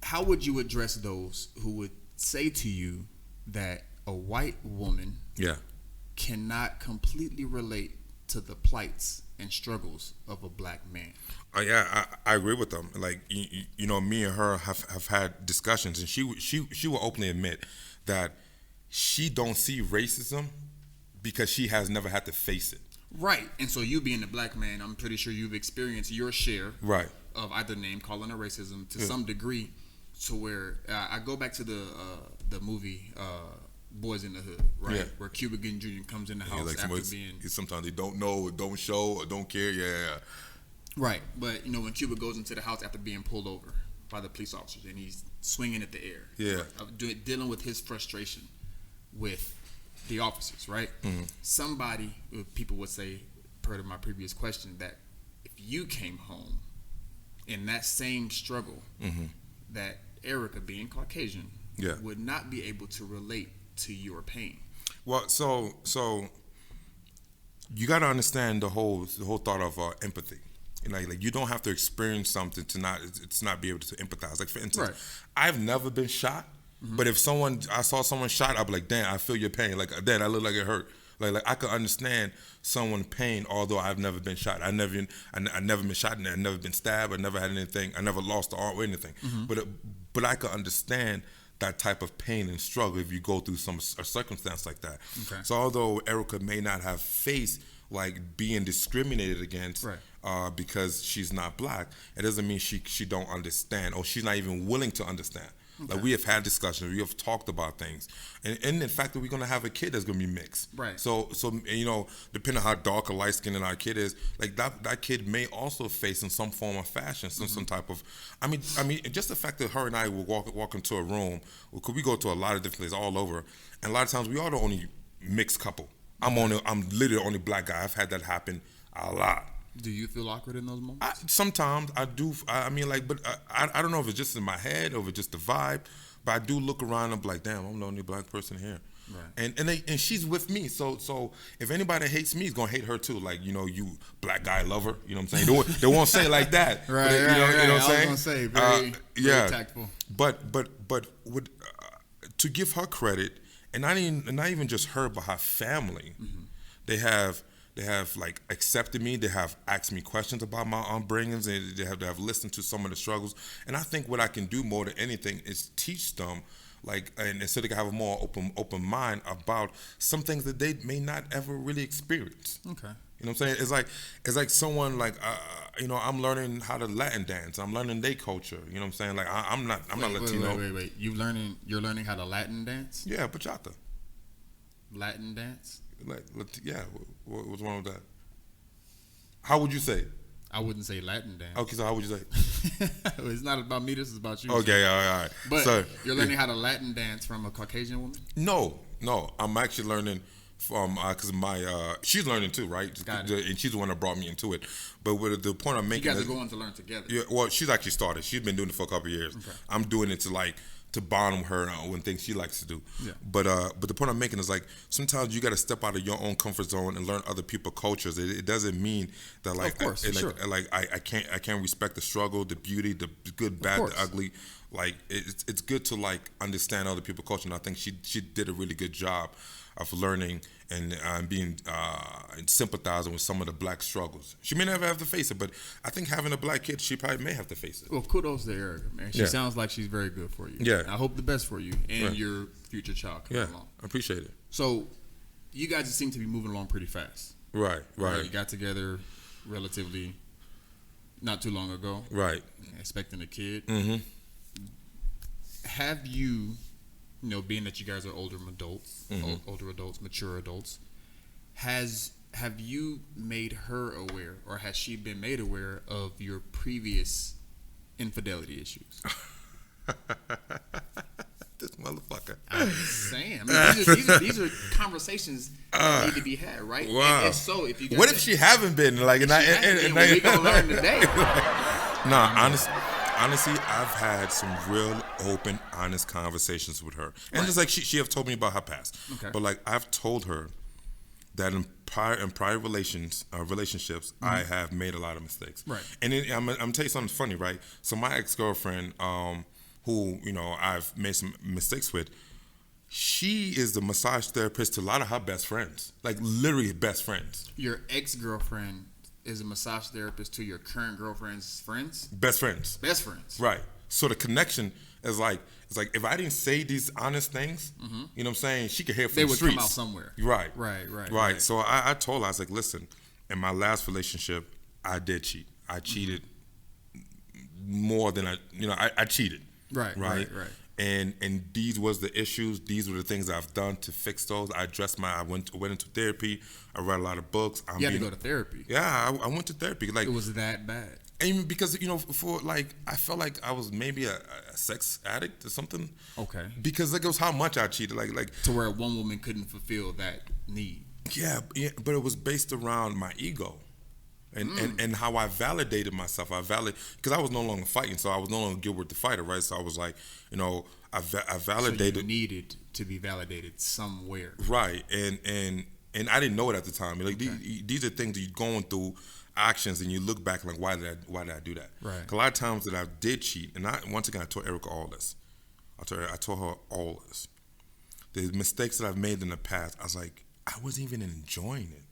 How would you address those who would say to you that a white woman, cannot completely relate to the plights and struggles of a black man? Yeah, I agree with them. Me and her have had discussions, and she will openly admit that she don't see racism because she has never had to face it. Right. And so you being a black man, I'm pretty sure you've experienced your share of either name calling or racism to some degree, to where I go back to the movie Boys in the Hood, right? Yeah. Where Cuba Gooding Jr. comes in the house after being... Sometimes they don't know or don't show or don't care. Yeah. Right. But, when Cuba goes into the house after being pulled over by the police officers and he's swinging at the air. Yeah. Dealing with his frustration with the officers, right? Mm-hmm. People would say, per to my previous question, that if you came home in that same struggle, that Erica, being Caucasian, would not be able to relate to your pain. Well, so you got to understand the whole thought of empathy. You don't have to experience something to not be able to empathize. Like, for instance, I've never been shot. But if I saw someone shot, I'd be like, damn, I feel your pain. Damn, I look like it hurt. Like I could understand someone's pain, although I've never been shot. I never been shot, and I've never been stabbed. I never had anything. I never lost the arm or anything. But I could understand that type of pain and struggle if you go through a circumstance like that. Okay. So although Erica may not have faced being discriminated against because she's not black, it doesn't mean she don't understand, or she's not even willing to understand. Okay. We have had discussions, we have talked about things, and the fact that we're gonna have a kid that's gonna be mixed. Right. So depending on how dark or light skinned our kid is, that kid may also face in some form or fashion some type of. I mean, just the fact that her and I will walk into a room, because we go to a lot of different places all over, and a lot of times we are the only mixed couple. I'm literally the only black guy. I've had that happen a lot. Do you feel awkward in those moments? Sometimes I do. But I don't know if it's just in my head or if it's just the vibe. But I do look around and I'm like, damn, I'm the only black person here. Right. And she's with me. So if anybody hates me, he's gonna hate her too. You black guy lover. You know what I'm saying? They won't say it like that. Right. You know what I'm saying? I was gonna say very tactful. But to give her credit, and not even just her, but her family, they have accepted me. They have asked me questions about my upbringings, and they have listened to some of the struggles. And I think what I can do more than anything is teach them and so they can have a more open mind about some things that they may not ever really experience. Okay. You know what I'm saying? It's like someone like I'm learning how to Latin dance. I'm learning their culture. You know what I'm saying? Like I'm not Latino. Wait. You're learning how to Latin dance? Yeah, bachata. Latin dance? Yeah. What's wrong with that? How would you say it? I wouldn't say Latin dance. Okay, so how would you say it? It's not about me. This is about you. Okay, all right. But so, you're learning how to Latin dance from a Caucasian woman? No. I'm actually learning from because she's learning too, right? Got it. And she's the one that brought me into it. But with the point I'm making, you guys are going to learn together. Yeah. Well, she's actually started. She's been doing it for a couple of years. Okay. I'm doing it to bond with her on things she likes to do. Yeah. But the point I'm making is like sometimes you got to step out of your own comfort zone and learn other people's cultures. It doesn't mean that like of course, sure. I can't respect the struggle, the beauty, the good, bad, the ugly. Like it's good to like understand other people's culture. And I think she did a really good job of learning and being and sympathizing with some of the black struggles. She may never have to face it, but I think having a black kid, she probably may have to face it. Well, kudos to Erica, man. She sounds like she's very good for you. Yeah. I hope the best for you and your future child coming along. I appreciate it. So, you guys seem to be moving along pretty fast. Right. You got together relatively not too long ago. Right. Expecting a kid. Mm-hmm. Have you, being that you guys are older adults, mature adults, have you made her aware, or has she been made aware of your previous infidelity issues? This motherfucker. I'm saying, these are conversations that need to be had, right? Wow. And so, if you guys what if she haven't been like? we gonna learn today. Nah, honestly, I've had some real open, honest conversations with her, and just like she have told me about her past. Okay. But like I've told her that in prior relationships, I have made a lot of mistakes. Right. And I'm gonna tell you something funny, right? So my ex-girlfriend, who I've made some mistakes with, she is the massage therapist to a lot of her best friends, like literally best friends. Your ex-girlfriend is a massage therapist to your current girlfriend's friends? Best friends. Best friends. Right. So the connection is like, it's like if I didn't say these honest things, you know what I'm saying, she could hear from the streets. They would come out somewhere. Right. So I told her, I was like, listen, in my last relationship, I did cheat. I cheated more than I cheated. Right. And these was the issues. These were the things I've done to fix those. I went into therapy. I read a lot of books. You had to go to therapy. Yeah, I went to therapy. Like it was that bad. And because for like I felt like I was maybe a sex addict or something. Okay. Because like it was how much I cheated. Like to where one woman couldn't fulfill that need. Yeah, but it was based around my ego. And how I validated myself. Because I was no longer fighting, so I was no longer Gilbert the fighter, right? So I was like, I validated. So you needed to be validated somewhere, right? And I didn't know it at the time. Like these are things that you're going through, actions, and you look back like, why did I do that? Right. A lot of times that I did cheat, and once again I told Erica all this. I told her all this. The mistakes that I've made in the past, I was like, I wasn't even enjoying it.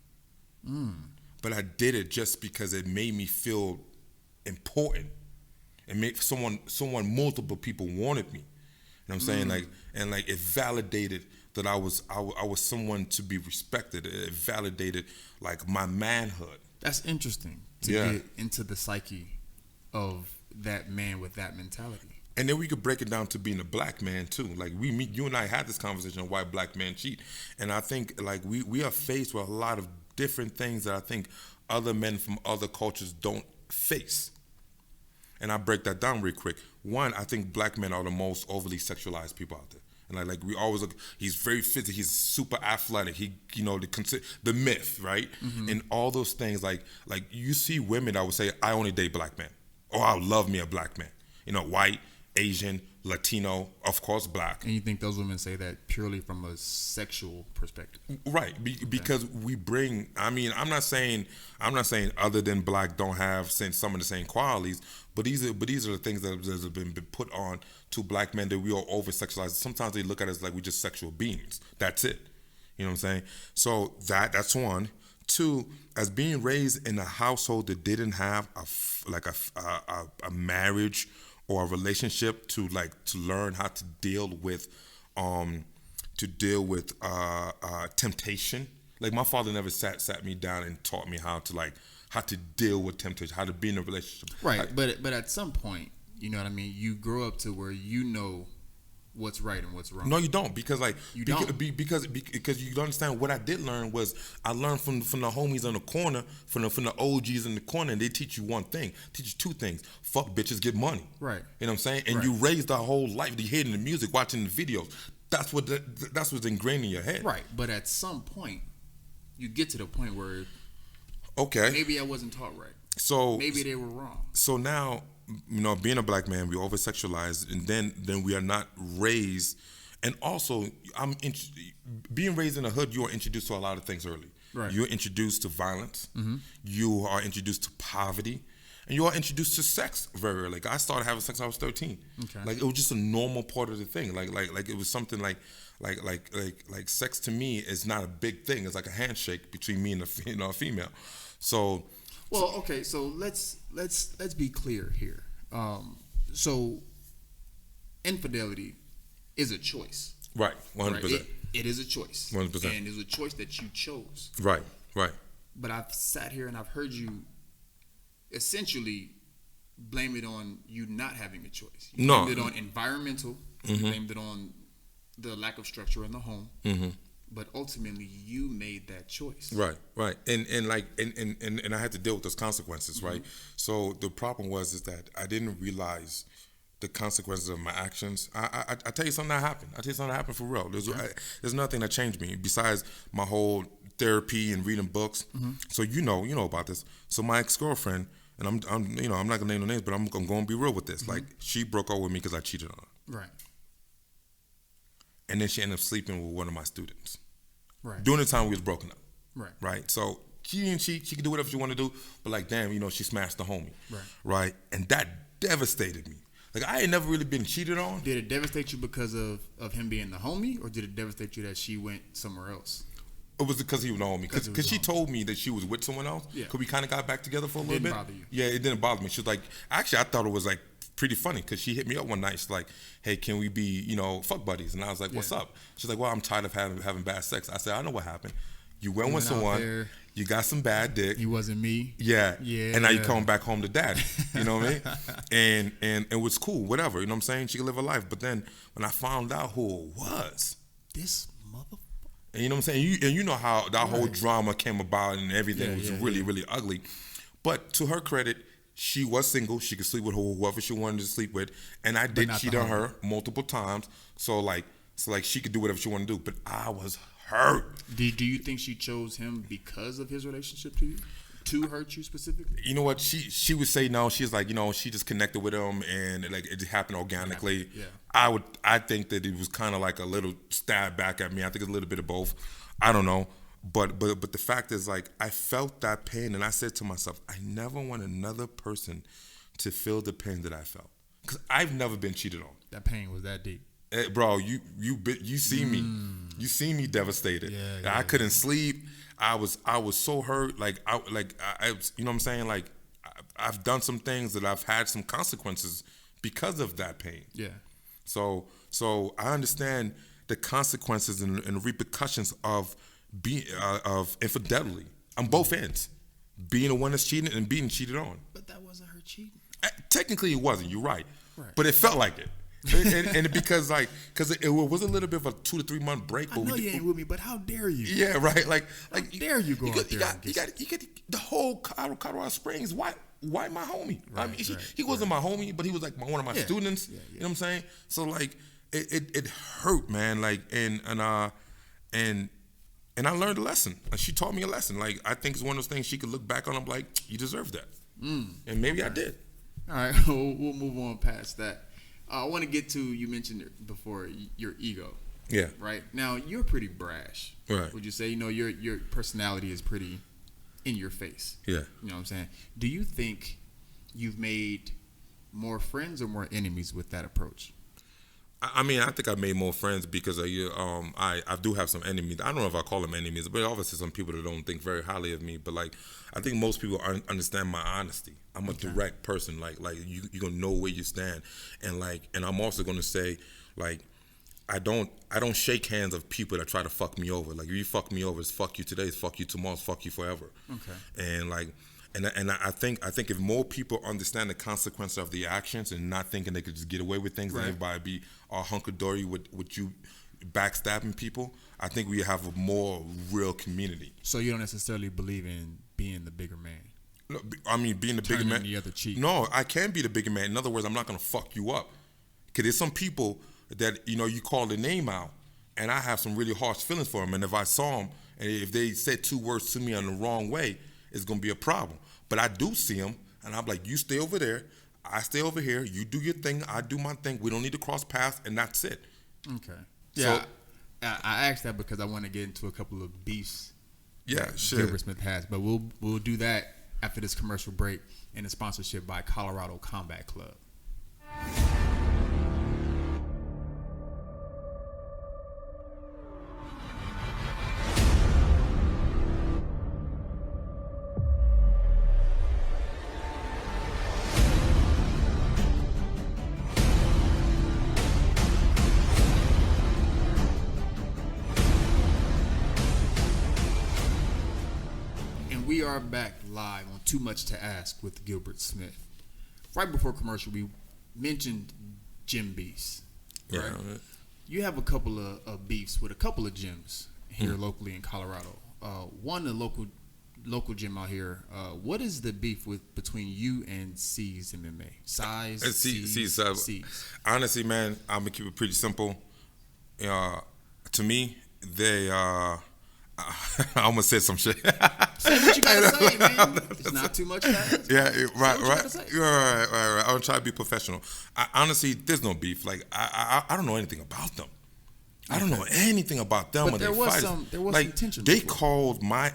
But I did it just because it made me feel important. It made someone multiple people wanted me. You know what I'm saying? Like it validated that I was someone to be respected. It validated like my manhood. That's interesting to get into the psyche of that man with that mentality. And then we could break it down to being a black man too. Like you and I had this conversation on why black men cheat. And I think like we are faced with a lot of different things that I think other men from other cultures don't face. And I break that down real quick. One, I think black men are the most overly sexualized people out there. And like we always look, he's very physical, he's super athletic, the myth, right? And all those things, like you see women that would say, I only date black men. Or I love me a black man. White, Asian, Latino, of course, black. And you think those women say that purely from a sexual perspective? Right, because we bring. I mean, I'm not saying other than black don't have some of the same qualities, but these are the things that have been put on to black men that we are over sexualized. Sometimes they look at us like we're just sexual beings. That's it. You know what I'm saying? So that's one. Two, as being raised in a household that didn't have a marriage or a relationship to learn how to deal with temptation. Like my father never sat me down and taught me how to deal with temptation, how to be in a relationship. Right, but at some point, you know what I mean, you grow up to where you know what's right and what's wrong. No, you don't, because because you understand what I did learn was I learned from the homies in the corner, from the OGs in the corner, and they teach you one thing, teach you two things: fuck bitches, get money. Right. You know what I'm saying? And right. You raised our whole life. You hear it in the music, watching the videos. That's what's ingrained in your head. Right, but at some point, you get to the point where maybe I wasn't taught right. So maybe they were wrong. So now, being a black man, we over sexualized, and then we are not raised. And also, being raised in the hood, you are introduced to a lot of things early. Right. You're introduced to violence. Mm-hmm. You are introduced to poverty, and you are introduced to sex very early. Like I started having sex when I was 13. Okay. Like it was just a normal part of the thing. Like it was something like sex to me is not a big thing. It's like a handshake between me and a female. So. Well, okay, so let's be clear here. So infidelity is a choice. Right, 100%. Right? It is a choice. 100%. And it's a choice that you chose. Right. But I've sat here and I've heard you essentially blame it on you not having a choice. You blamed it on environmental. Mm-hmm. You blamed it on the lack of structure in the home. Mm-hmm. But ultimately, you made that choice. Right. And I had to deal with those consequences, right? Mm-hmm. So the problem is that I didn't realize the consequences of my actions. I tell you something that happened. For real. There's nothing that changed me besides my whole therapy and reading books. Mm-hmm. So you know about this. So my ex-girlfriend, and I'm not gonna name no names, but I'm going to be real with this. Mm-hmm. Like she broke up with me because I cheated on her. Right. And then she ended up sleeping with one of my students. Right. During the time we was broken up. Right. Right. So she didn't cheat. She could do whatever she wanted to do. But like, damn, she smashed the homie. Right. Right. And that devastated me. Like I ain't never really been cheated on. Did it devastate you because of him being the homie, or did it devastate you that she went somewhere else? It was because he was the homie. Because she told me that she was with someone else. Yeah. Because we kind of got back together for a little bit. Didn't bother you? Yeah, it didn't bother me. She was like, actually, I thought it was like pretty funny because she hit me up one night. She's like, hey, can we be, fuck buddies? And I was like, what's up? She's like, well, I'm tired of having bad sex. I said, I know what happened. You went with someone, you got some bad dick. He wasn't me. Yeah. And now you coming back home to daddy. You know what I mean? And it was cool, whatever. You know what I'm saying? She could live her life. But then when I found out who it was. This motherfucker. And you know what I'm saying? You know how that whole drama came about and everything was really, really ugly. But to her credit, she was single. She could sleep with whoever she wanted to sleep with. And I did cheat on her multiple times. So she could do whatever she wanted to do. But I was hurt. Do you think she chose him because of his relationship to you? To hurt you specifically? You know what? She would say no. She's like, she just connected with him and like it happened organically. Yeah. I think that it was kind of like a little stab back at me. I think it's a little bit of both. I don't know. But the fact is, like, I felt that pain and I said to myself, I never want another person to feel the pain that I felt. Because I've never been cheated on. That pain was that deep. Bro, you see me. You see me devastated. I couldn't sleep. I was so hurt. Like I you know what I'm saying? Like I've done some things that I've had some consequences because of that pain. Yeah. So I understand the consequences and the repercussions of infidelity on both ends. Being the one that's cheating and being cheated on. But that wasn't her cheating. Technically it wasn't, you're right. But it felt like it. and because it was a little bit of a 2 to 3 month break. I know you ain't with me, but how dare you? Yeah, right. Like how dare you go out there? You got the whole Colorado Springs. Why my homie? Right, I mean, he wasn't my homie, but he was like one of my students. Yeah. You know what I'm saying? So like it hurt, man. Like and I learned a lesson. She taught me a lesson. Like I think it's one of those things she could look back on. I'm like, you deserve that, and maybe I did. All right, we'll move on past that. I want to get to, you mentioned it before, your ego. Yeah. Right? Now, you're pretty brash. Right. Would you say, your personality is pretty in your face? Yeah. You know what I'm saying? Do you think you've made more friends or more enemies with that approach? I mean, I think I made more friends because I do have some enemies. I don't know if I call them enemies, but obviously some people that don't think very highly of me. But like, I think most people understand my honesty. I'm a direct person. Like you gonna know where you stand, and I'm also gonna say, like, I don't shake hands of people that try to fuck me over. Like, if you fuck me over, it's fuck you today, it's fuck you tomorrow, it's fuck you forever. Okay. And like, and I think if more people understand the consequence of the actions and not thinking they could just get away with things, and everybody be all hunky-dory with you backstabbing people, I think we have a more real community. So you don't necessarily believe in being the bigger man? No, I mean, being the bigger man. The other cheek. No, I can be the bigger man. In other words, I'm not gonna fuck you up. Cause there's some people that you call the name out, and I have some really harsh feelings for them. And if I saw them, and if they said 2 words to me in the wrong way, it's gonna be a problem. But I do see them, and I'm like, you stay over there, I stay over here. You do your thing, I do my thing. We don't need to cross paths, and that's it. Okay. Yeah. So, I asked that because I want to get into a couple of beefs. Yeah, sure. Gilbert Smith has, but we'll do that after this commercial break and a sponsorship by Colorado Combat Club. We are back live on Too Much to Ask with Gilbert Smith. Right before commercial, we mentioned gym beefs. Right? Yeah. You have a couple of beefs with a couple of gyms here locally in Colorado. One, the local gym out here. What is the beef between you and C's MMA? C's. Honestly, man, I'm gonna keep it pretty simple. To me, they I almost said some shit. Say what you gotta say, man. It's not too much time. Yeah, right. I'm gonna try to be professional. Honestly, there's no beef. Like I don't know anything about them. I don't know anything about them. But there was some tension. They called my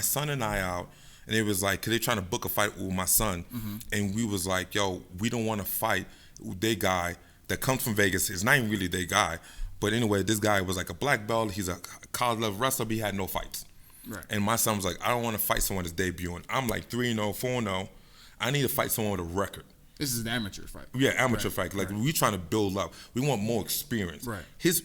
son and I out, and it was like, cause they trying to book a fight with my son, and we was like, yo, we don't want to fight their guy that comes from Vegas. It's not even really their guy. But anyway, this guy was like a black belt. He's a college level wrestler, but he had no fights. Right. And my son was like, I don't want to fight someone that's debuting. I'm like 3-0, 4-0. I need to fight someone with a record. This is an amateur fight. Yeah, amateur fight. Like, we trying to build up. We want more experience. Right.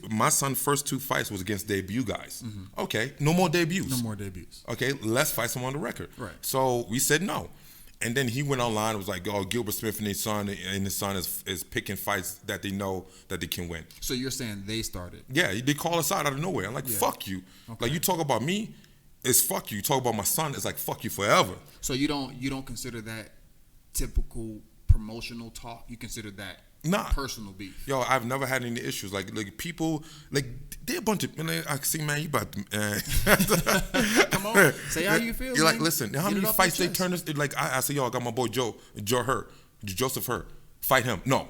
My son's first 2 fights was against debut guys. Okay, no more debuts. No more debuts. Okay, let's fight someone on the record. Right. So we said no. And then he went online and was like, oh, Gilbert Smith and his son is picking fights that they know that they can win. So you're saying they started? Yeah, they call us out of nowhere. I'm like, fuck you. Okay. Like, you talk about me, it's fuck you. You talk about my son, it's like, fuck you forever. So you don't consider that typical promotional talk? You consider that personal beef? Yo, I've never had any issues. Like people, like, they're a bunch of, I see, man, you about to, come on, say how you feel. You're man. like, listen, how many fights they turn this, like, I say, yo, I got my boy Joseph Hurt, fight him. No.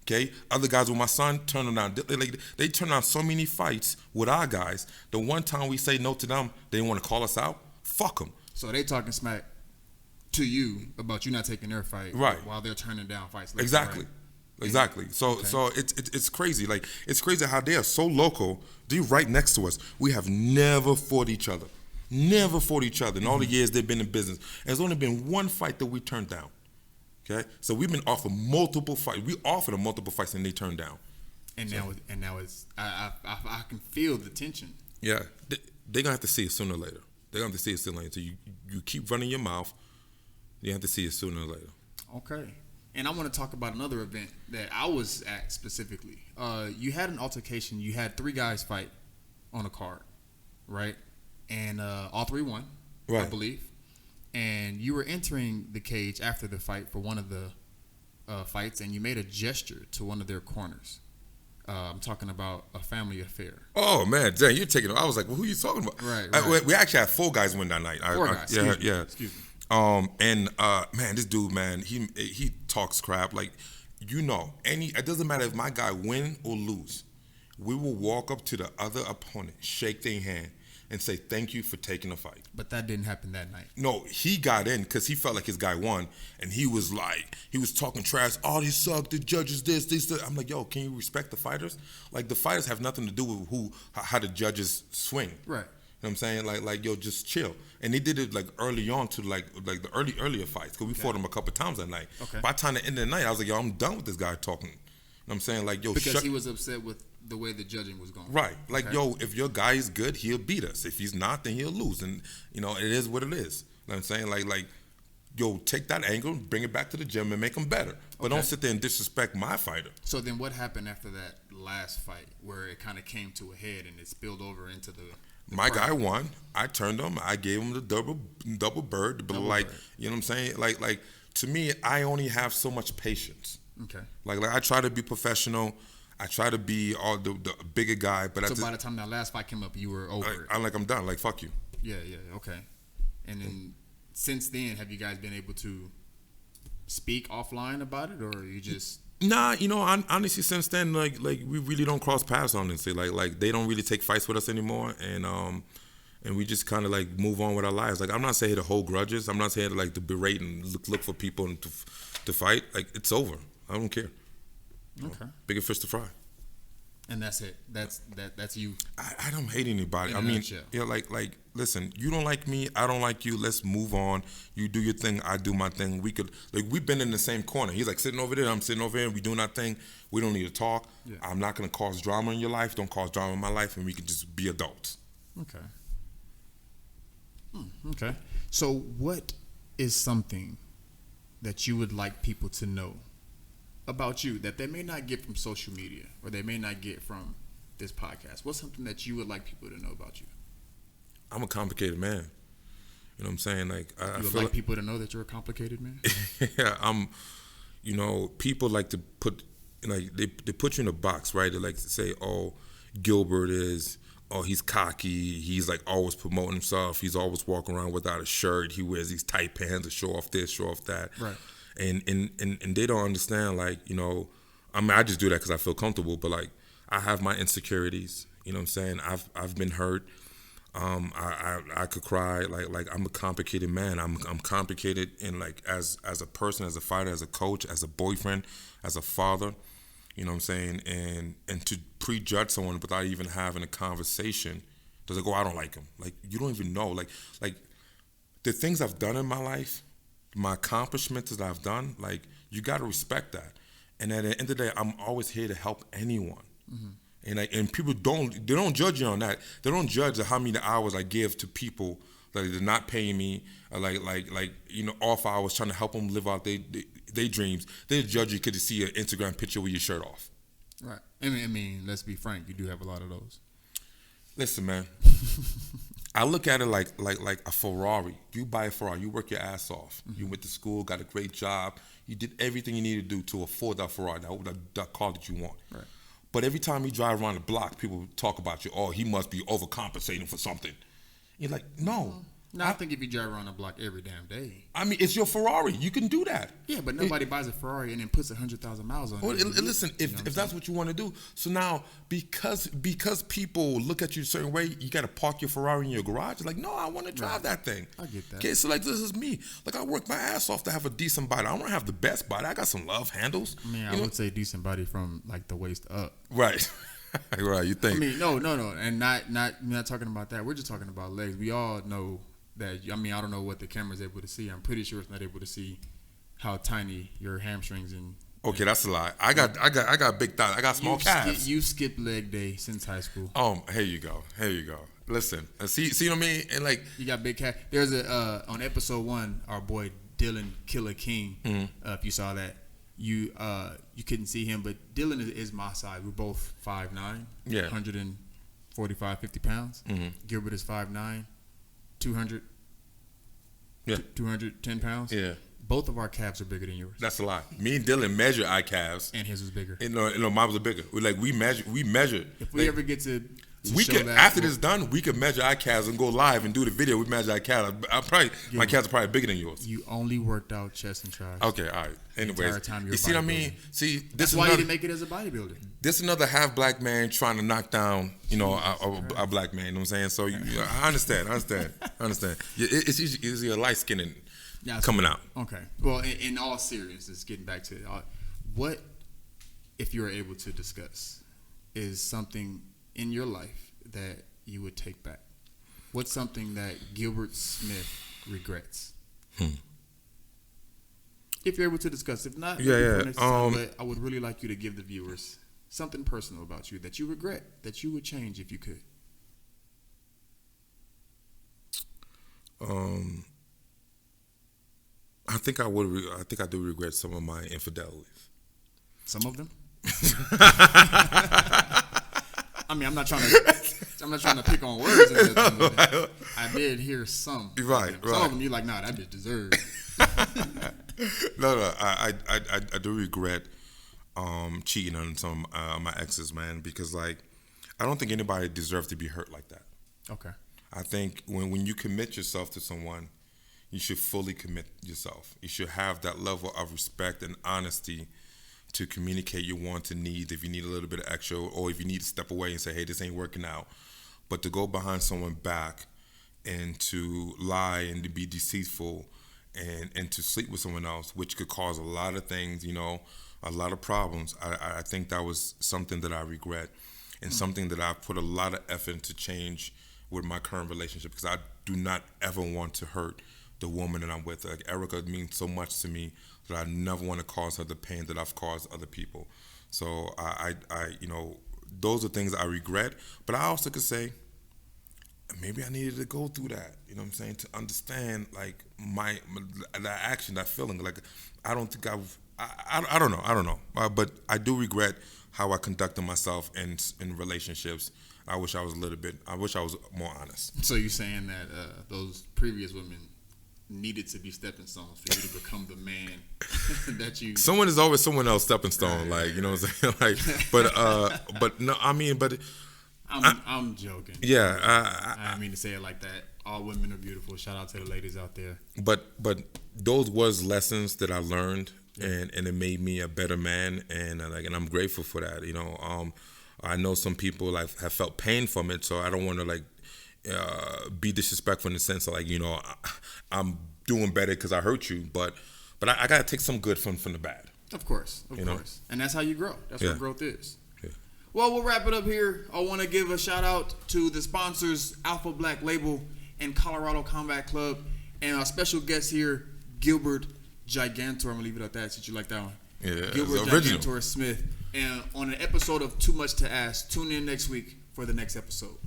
Okay, other guys with my son turn them down. They turn down so many fights with our guys. The one time we say no to them, they didn't want to call us out. Fuck them. So they talking smack to you about you not taking their fight, right? While they're turning down fights. Exactly. Right? Exactly. So it's crazy. Like, it's crazy how they are so local. They're right next to us. We have never fought each other. Never fought each other in all the years they've been in business. There's only been one fight that we turned down. Okay, so we've been offered multiple fights. We offered them multiple fights and they turned down. And now it's I can feel the tension. Yeah, they're gonna have to see it sooner or later. They're gonna have to see it sooner or later. So you keep running your mouth, you have to see it sooner or later. Okay, and I want to talk about another event that I was at specifically. You had an altercation. You had 3 guys fight on a card, right? And all 3 won, right, I believe. And you were entering the cage after the fight for one of the fights, and you made a gesture to one of their corners. I'm talking about a family affair. Oh, man, dang, you're taking it. I was like, well, who are you talking about? Right. We actually had 4 guys win that night. 4 guys. Excuse me. Man, this dude, man, he talks crap. Like, it doesn't matter if my guy win or lose. We will walk up to the other opponent, shake their hand, and say thank you for taking the fight. But that didn't happen that night. No, he got in because he felt like his guy won, and he was talking trash. Oh, these suck. The judges this. I'm like, yo, can you respect the fighters? Like, the fighters have nothing to do with how the judges swing. Right. You know what I'm saying? Like, yo, just chill. And they did it like early on to like the earlier fights because we fought him a couple times that night. Okay. By the time the end of the night, I was like, yo, I'm done with this guy talking. You know what I'm saying? Like, yo, because he was upset with the way the judging was going. Right. Like, yo, if your guy is good, he'll beat us. If he's not, then he'll lose. And, you know, it is what it is. You know what I'm saying? Like, yo, take that angle, bring it back to the gym and make him better. But don't sit there and disrespect my fighter. So then what happened after that last fight where it kind of came to a head and it spilled over into the my guy won. I turned him. I gave him the double bird. But you know what I'm saying? Like to me, I only have so much patience. Okay. Like I try to be professional. I try to be all the bigger guy. But so by the time that last fight came up, you were over it. I'm done. Like, fuck you. Yeah. Okay. And then since then, have you guys been able to speak offline about it, or you just? Nah, you know, honestly, since then, like we really don't cross paths, honestly. Like they don't really take fights with us anymore, and we just kind of like move on with our lives. Like, I'm not saying to hold grudges. I'm not saying to berate and look for people and to fight. Like, it's over. I don't care. Okay. Bigger fish to fry. And that's it. That's you. I don't hate anybody. I mean, you know, like listen, you don't like me, I don't like you. Let's move on. You do your thing, I do my thing. We've been in the same corner. He's like sitting over there, I'm sitting over here. We doing our thing. We don't need to talk. Yeah. I'm not gonna cause drama in your life. Don't cause drama in my life, and we can just be adults. Okay. Okay. So, what is something that you would like people to know about you that they may not get from social media or they may not get from this podcast? What's something that you would like people to know about you? I'm a complicated man. You know what I'm saying? Like, I would like people to know that you're a complicated man? Yeah, you know, people like to put, like, they put you in a box, right? They like to say, oh, Gilbert is, oh, he's cocky, he's like always promoting himself, he's always walking around without a shirt, he wears these tight pants to show off this, show off that. Right. And they don't understand, like, you know, I mean, I just do that because I feel comfortable, but like, I have my insecurities. You know what I'm saying? I've been hurt. I could cry. Like I'm a complicated man. I'm complicated in, like, as a person, as a fighter, as a coach, as a boyfriend, as a father. You know what I'm saying? And to prejudge someone without even having a conversation, they're like, oh, I don't like him. Like, you don't even know. Like the things I've done in my life, my accomplishments that I've done, like, you got to respect that. And at the end of the day, I'm always here to help anyone. Mm-hmm. And people don't judge you on that. They don't judge how many hours I give to people that are not paying me, like you know, off hours trying to help them live out their dreams. They judge you because you see an Instagram picture with your shirt off. Right. I mean, let's be frank. You do have a lot of those. Listen, man. I look at it like a Ferrari. You buy a Ferrari, you work your ass off. Mm-hmm. You went to school, got a great job. You did everything you needed to do to afford that Ferrari, that car that you want. Right. But every time you drive around the block, people talk about you. Oh, he must be overcompensating for something. You're like, no. No, I think if you drive around the block every damn day. I mean, it's your Ferrari. You can do that. Yeah, but nobody buys a Ferrari and then puts 100,000 miles on it. Well, listen, if that's what you want to do. So now, because people look at you a certain way, you got to park your Ferrari in your garage. It's like, no, I want to drive that thing. I get that. Okay, so like, this is me. Like, I work my ass off to have a decent body. I don't have the best body. I got some love handles. I mean, I would say decent body from, like, the waist up. Right. Right, you think. I mean, no. And not talking about that. We're just talking about legs. We all know that, I mean, I don't know what the camera's able to see. I'm pretty sure it's not able to see how tiny your hamstrings and. Okay, that's a lie. I got big thighs. I got small calves. You skipped leg day since high school. Here you go. Listen, see what I mean? And like, you got big calves. There's on episode 1, our boy Dylan Killer King. Mm-hmm. If you saw that, you couldn't see him, but Dylan is my size. We're both 5'9". Yeah. 145, 50 pounds. Mm-hmm. Gilbert is 5'9". 200, yeah, 210 pounds. Yeah, both of our calves are bigger than yours. That's a lot. Me and Dylan measure our calves, and his was bigger. No, mine was bigger. We measure. If we ever get to We could, after this done, we could measure our calves and go live and do the video. We measure our calves. My calves are probably bigger than yours. You only worked out chest and triceps. Okay, all right. Anyways, you see what I mean? See, that's why you didn't make it as a bodybuilder. This is another half black man trying to knock down, a black man. You know what I'm saying? So I understand. It's easier light skin coming out. Okay. Well, in all seriousness, getting back to it, what, if you were able to discuss, is something in your life that you would take back? What's something that Gilbert Smith regrets? If you're able to discuss, if not, next time, but I would really like you to give the viewers something personal about you that you regret, that you would change if you could. I think I would. I think I do regret some of my infidelities. Some of them. I mean, I'm not trying to pick on words. I did hear some. Right. Some of them you're like, nah, that bitch deserved. No. I do regret cheating on some of my exes, man, because I don't think anybody deserves to be hurt like that. Okay. I think when you commit yourself to someone, you should fully commit yourself. You should have that level of respect and honesty to communicate your wants and needs. If you need a little bit of extra, or if you need to step away and say, hey, this ain't working out. But to go behind someone's back and to lie and to be deceitful and to sleep with someone else, which could cause a lot of things, a lot of problems. I think that was something that I regret, and something that I put a lot of effort into change with my current relationship, because I do not ever want to hurt the woman that I'm with. Like, Erica means so much to me that I never want to cause her the pain that I've caused other people. So I those are things I regret. But I also could say, maybe I needed to go through that, you know what I'm saying, to understand that action, that feeling. Like, I don't think I don't know. But I do regret how I conducted myself in relationships. I wish I was more honest. So you're saying that those previous women needed to be stepping stones for you to become the man that you. Someone is always someone else stepping stone, like, you know what I'm saying, but no, I mean, but I'm joking. Yeah, I mean to say it like that. All women are beautiful. Shout out to the ladies out there. But those was lessons that I learned, and it made me a better man, and I'm grateful for that. I know some people have felt pain from it, so I don't want to be disrespectful in the sense of I'm doing better because I hurt you, but I gotta take some good from the bad. Of course, and that's how you grow. That's what growth is. Yeah. Well, we'll wrap it up here. I want to give a shout out to the sponsors, Alpha Black Label and Colorado Combat Club, and our special guest here, Gilbert Gigantor. I'm gonna leave it at that since you like that one. Yeah, Gilbert Gigantor Smith. And on an episode of Too Much to Ask, tune in next week for the next episode.